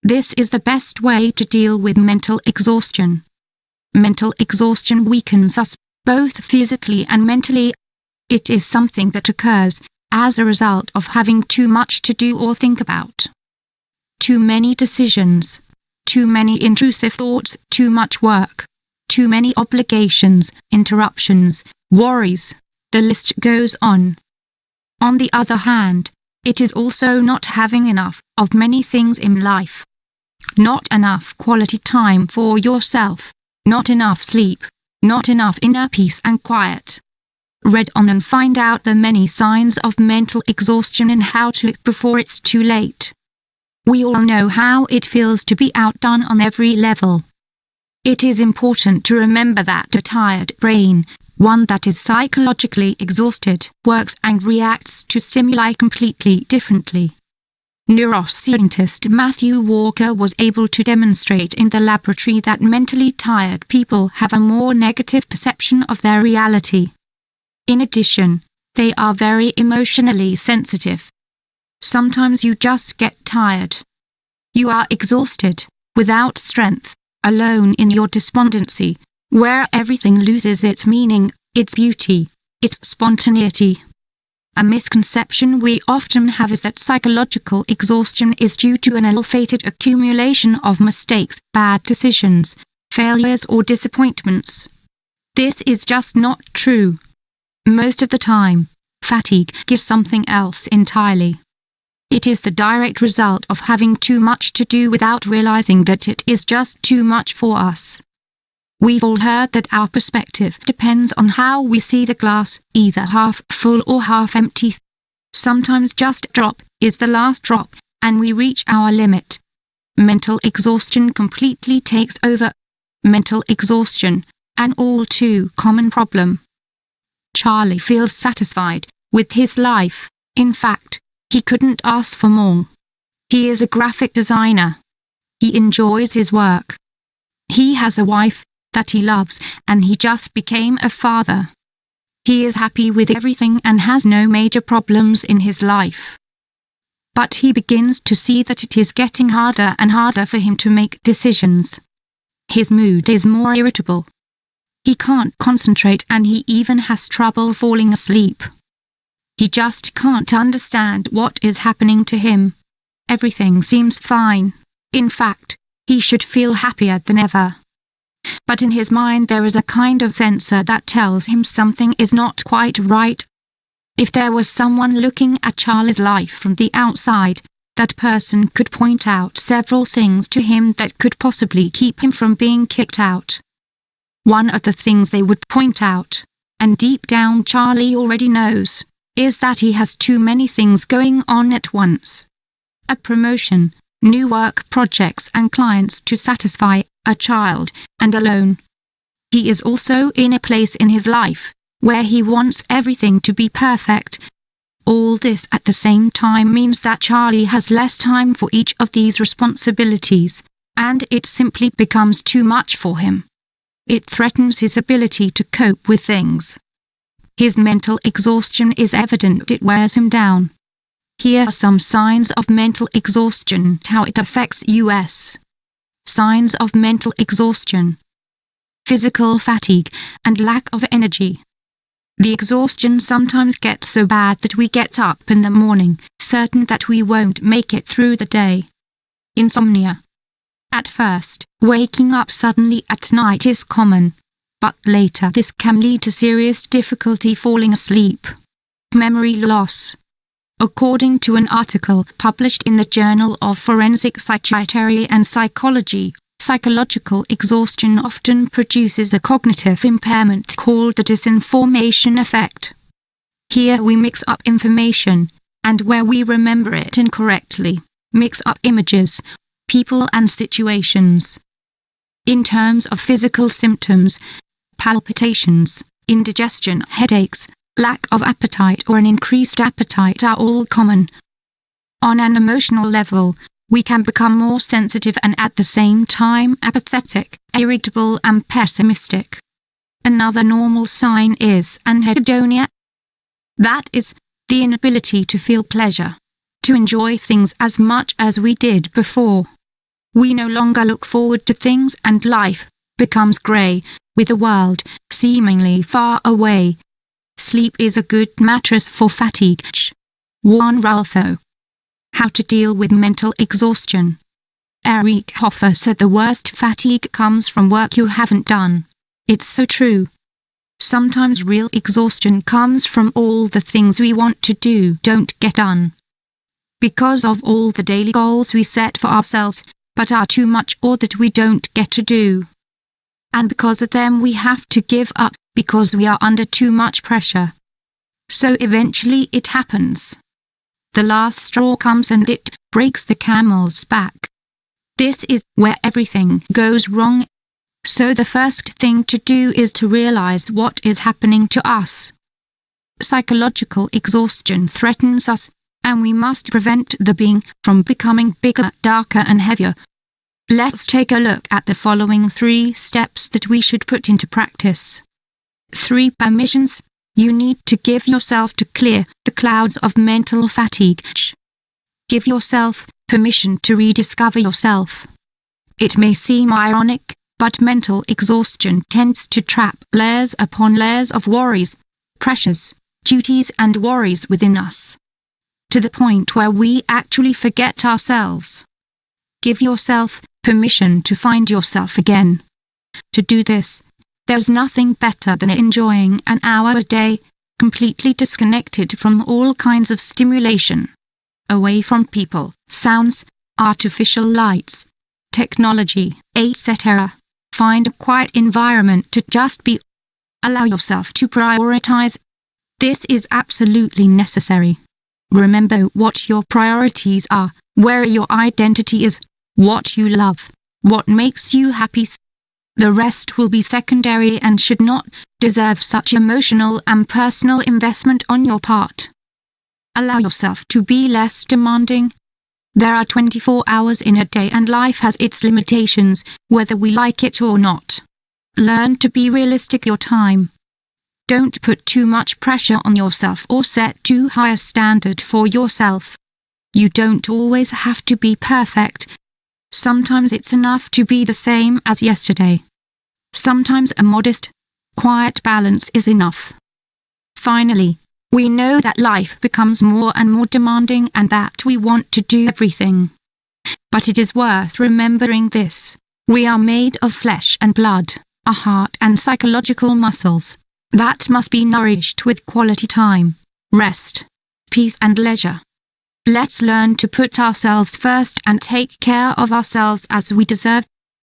This is the best way to deal with mental exhaustion. Mental exhaustion weakens us, both physically and mentally. It is something that occurs as a result of having too much to do or think about. Too many decisions, too many intrusive thoughts, too much work, too many obligations, interruptions, worries, the list goes on. On the other hand, it is also not having enough of many things in life. Not enough quality time for yourself, not enough sleep, not enough inner peace and quiet. Read on and find out the many signs of mental exhaustion and how to act before it's too late. We all know how it feels to be outdone on every level. It is important to remember that a tired brain, one that is psychologically exhausted, works and reacts to stimuli completely differently. Neuroscientist Matthew Walker was able to demonstrate in the laboratory that mentally tired people have a more negative perception of their reality. In addition, they are very emotionally sensitive. Sometimes you just get tired. You are exhausted, without strength, alone in your despondency, where everything loses its meaning, its beauty, its spontaneity. A misconception we often have is that psychological exhaustion is due to an ill-fated accumulation of mistakes, bad decisions, failures or disappointments. This is just not true. Most of the time, fatigue is something else entirely. It is the direct result of having too much to do without realizing that it is just too much for us. We've all heard that our perspective depends on how we see the glass, either half full or half empty. Sometimes just a drop is the last drop, and we reach our limit. Mental exhaustion completely takes over. Mental exhaustion, an all too common problem. Charlie feels satisfied with his life. In fact, he couldn't ask for more. He is a graphic designer. He enjoys his work. He has a wife that he loves, and he just became a father. He is happy with everything and has no major problems in his life. But he begins to see that it is getting harder and harder for him to make decisions. His mood is more irritable. He can't concentrate and he even has trouble falling asleep. He just can't understand what is happening to him. Everything seems fine. In fact, he should feel happier than ever. But in his mind there is a kind of sensor that tells him something is not quite right. If there was someone looking at Charlie's life from the outside, that person could point out several things to him that could possibly keep him from being kicked out. One of the things they would point out, and deep down Charlie already knows, is that he has too many things going on at once. A promotion, new work projects and clients to satisfy, a child, and a loan. He is also in a place in his life where he wants everything to be perfect. All this at the same time means that Charlie has less time for each of these responsibilities, and it simply becomes too much for him. It threatens his ability to cope with things. His mental exhaustion is evident. It wears him down. Here are some signs of mental exhaustion, how it affects us. Signs of mental exhaustion. Physical fatigue and lack of energy. The exhaustion sometimes gets so bad that we get up in the morning, certain that we won't make it through the day. Insomnia. At first, waking up suddenly at night is common, but later this can lead to serious difficulty falling asleep. Memory loss. According to an article published in the Journal of Forensic Psychiatry and Psychology, psychological exhaustion often produces a cognitive impairment called the disinformation effect. Here we mix up information, and where we remember it incorrectly, mix up images, people and situations. In terms of physical symptoms, palpitations, indigestion, headaches, lack of appetite or an increased appetite are all common. On an emotional level, we can become more sensitive and at the same time apathetic, irritable and pessimistic. Another normal sign is anhedonia. That is, the inability to feel pleasure, to enjoy things as much as we did before. We no longer look forward to things and life becomes grey, with the world seemingly far away. Sleep is a good mattress for fatigue. Juan Rulfo. How to deal with mental exhaustion. Eric Hoffer said the worst fatigue comes from work you haven't done. It's so true. Sometimes real exhaustion comes from all the things we want to do don't get done. Because of all the daily goals we set for ourselves, but are too much or that we don't get to do. And because of them we have to give up, because we are under too much pressure. So eventually it happens. The last straw comes and it breaks the camel's back. This is where everything goes wrong. So the first thing to do is to realize what is happening to us. Psychological exhaustion threatens us, and we must prevent the being from becoming bigger, darker and heavier. Let's take a look at the following 3 steps that we should put into practice. 3 permissions you need to give yourself to clear the clouds of mental fatigue. Give yourself permission to rediscover yourself. It may seem ironic, but mental exhaustion tends to trap layers upon layers of worries, pressures, duties and worries within us, to the point where we actually forget ourselves. Give yourself permission to find yourself again. To do this, there's nothing better than enjoying an hour a day, completely disconnected from all kinds of stimulation. Away from people, sounds, artificial lights, technology, etc. Find a quiet environment to just be. Allow yourself to prioritize. This is absolutely necessary. Remember what your priorities are, where your identity is, what you love, what makes you happy. The rest will be secondary and should not deserve such emotional and personal investment on your part. Allow yourself to be less demanding. There are 24 hours in a day and life has its limitations, whether we like it or not. Learn to be realistic your time. Don't put too much pressure on yourself or set too high a standard for yourself. You don't always have to be perfect. Sometimes it's enough to be the same as yesterday. Sometimes a modest, quiet balance is enough. Finally, we know that life becomes more and more demanding and that we want to do everything. But it is worth remembering this. We are made of flesh and blood, a heart and psychological muscles that must be nourished with quality time, rest, peace and leisure. Let's learn to put ourselves first and take care of ourselves as we deserve.